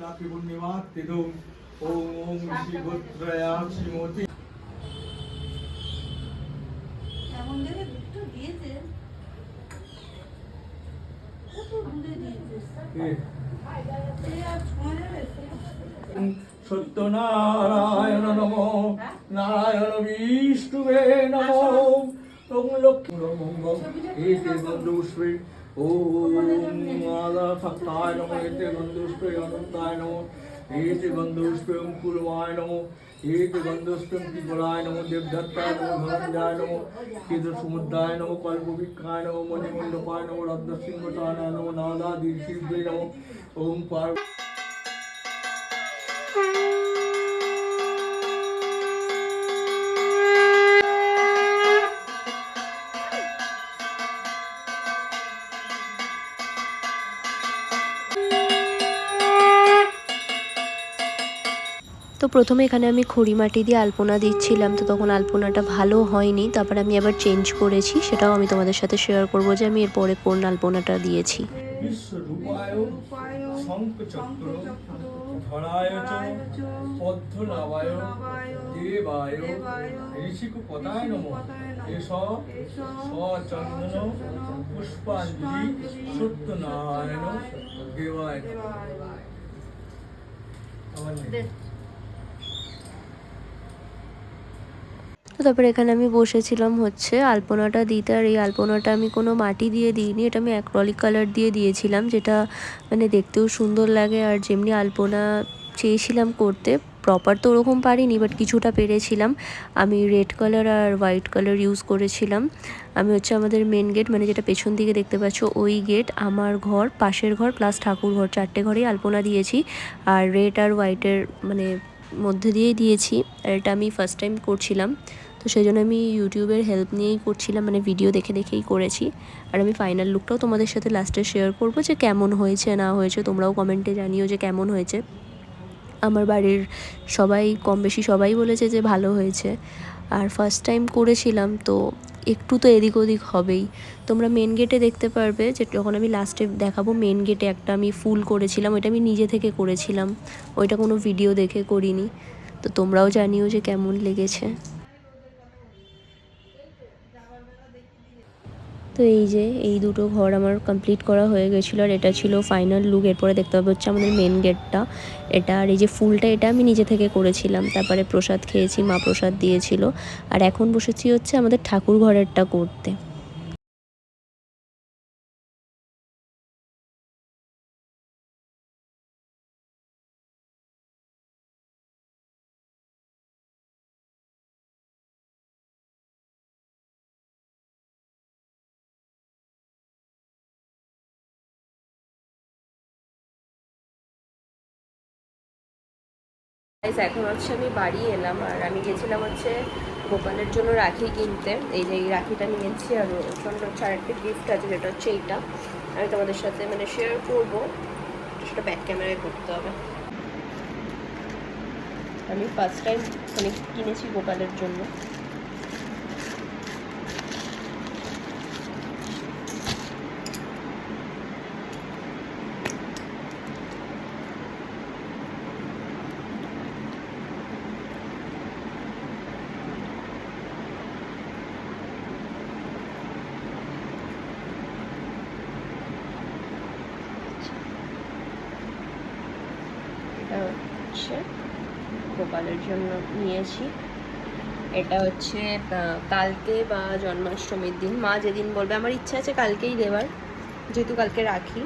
রাখি পূর্ণিমাত্তিদুম ওম ওম শ্রীভদ্রয়া শ্রীমতী। এমন জায়গায় দুধটা দিয়েছে, কত দুধে দিয়েছে, সে আর ছোঁয়া যাবে? সত্যনারায়ণ নম নারায়ণ বিষ্ণুবে নম ওম লক্ষ্মী মঙ্গল এতে বন্ধুষ্পে ওম মালা সত্তায় নম এতে বন্ধুষ্পে অনন্তায় নম এতে বন্ধুষ্পে কুলমায় নম এতে বন্ধুষ্পে ত্রিপুরায় নম দেবদত্তায় নম ধনঞ্জয় নম কেতু সমুদ্রায় নম কল্পবৃক্ষায় নম মণিমণ্ডপায় নম রত্নসিংহটায় নম নাদাদিশিবে নম ওম পার। তো প্রথমে এখানে আমি খড়ি মাটি দিয়ে আলপনা দিচ্ছিলাম, তো তখন আলপনাটা ভালো হয়নি, তারপর আমি আবার চেঞ্জ করেছি, সেটাও আমি তোমাদের সাথে শেয়ার করব যে আমি এরপরে কোন আলপনাটা দিয়েছি। তো তারপরে এখানে আমি বসেছিলাম হচ্ছে আলপনাটা দিতে, আর এই আলপনাটা আমি কোনো মাটি দিয়ে দিইনি, এটা আমি অ্যাক্রিলিক কালার দিয়ে দিয়েছিলাম, যেটা মানে দেখতেও সুন্দর লাগে। আর যেমনি আলপনা চেয়েছিলাম করতে, প্রপার তো ওরকম পারিনি, বাট কিছুটা পেরেছিলাম। আমি রেড কালার আর হোয়াইট কালার ইউজ করেছিলাম। আমি হচ্ছে আমাদের মেন গেট, মানে যেটা পেছন দিকে দেখতে পাচ্ছ ওই গেট, আমার ঘর, পাশের ঘর প্লাস ঠাকুর ঘর, 4টে ঘরেই আলপনা দিয়েছি। আর রেড আর হোয়াইটের মানে মধ্যে দিয়েই দিয়েছি। আর এটা আমি ফার্স্ট টাইম করছিলাম, তো সেই জন্য আমি ইউটিউবের হেল্প নিয়েই করছিলাম, মানে ভিডিও দেখে দেখেই করেছি। আর আমি ফাইনাল লুকটাও তোমাদের সাথে লাস্টে শেয়ার করবো যে কেমন হয়েছে না হয়েছে, তোমরাও কমেন্টে জানিও যে কেমন হয়েছে। আমার বাড়ির সবাই কম বেশি সবাই বলেছে যে ভালো হয়েছে। আর ফার্স্ট টাইম করেছিলাম তো একটু তো এদিক ওদিক হবেই। তোমরা মেন গেটে দেখতে পারবে যে যখন আমি লাস্টে দেখাবো, মেন গেটে একটা আমি ফুল করেছিলাম, ওইটা আমি নিজে থেকে করেছিলাম, ওইটা কোনো ভিডিও দেখে করিনি। তো তোমরাও জানিও যে কেমন লেগেছে। তো এই যে এই দুটো ঘর আমার কমপ্লিট করা হয়ে গেছিলো, আর এটা ছিল ফাইনাল লুক। এরপরে দেখতে পাবে হচ্ছে আমাদের মেন গেটটা, এটা। আর এই যে ফুলটা, এটা আমি নিজে থেকে করেছিলাম। তারপরে প্রসাদ খেয়েছি, মা প্রসাদ দিয়েছিল। আর এখন বসেছি হচ্ছে আমাদের ঠাকুর ঘরেরটা করতে। এখন হচ্ছে আমি বাড়ি এলাম, আর আমি গেছিলাম হচ্ছে গোপালের জন্য রাখি কিনতে। এই যে এই রাখিটা নিয়েছি, আর ওর সঙ্গে হচ্ছে আরেকটা গিফট আছে, যেটা হচ্ছে এইটা। আমি তোমাদের সাথে মানে শেয়ার করবো, সেটা ব্যাক ক্যামেরায় করতে হবে। আমি ফার্স্ট টাইম মানে কিনেছি গোপালের জন্য। হচ্ছে গোপালের জন্য নিয়েছি। এটা হচ্ছে কালকে বা জন্মাষ্টমীর দিন, মা যেদিন বলবে, আমার ইচ্ছা আছে কালকেই দেওয়ার, যেহেতু কালকে রাখি।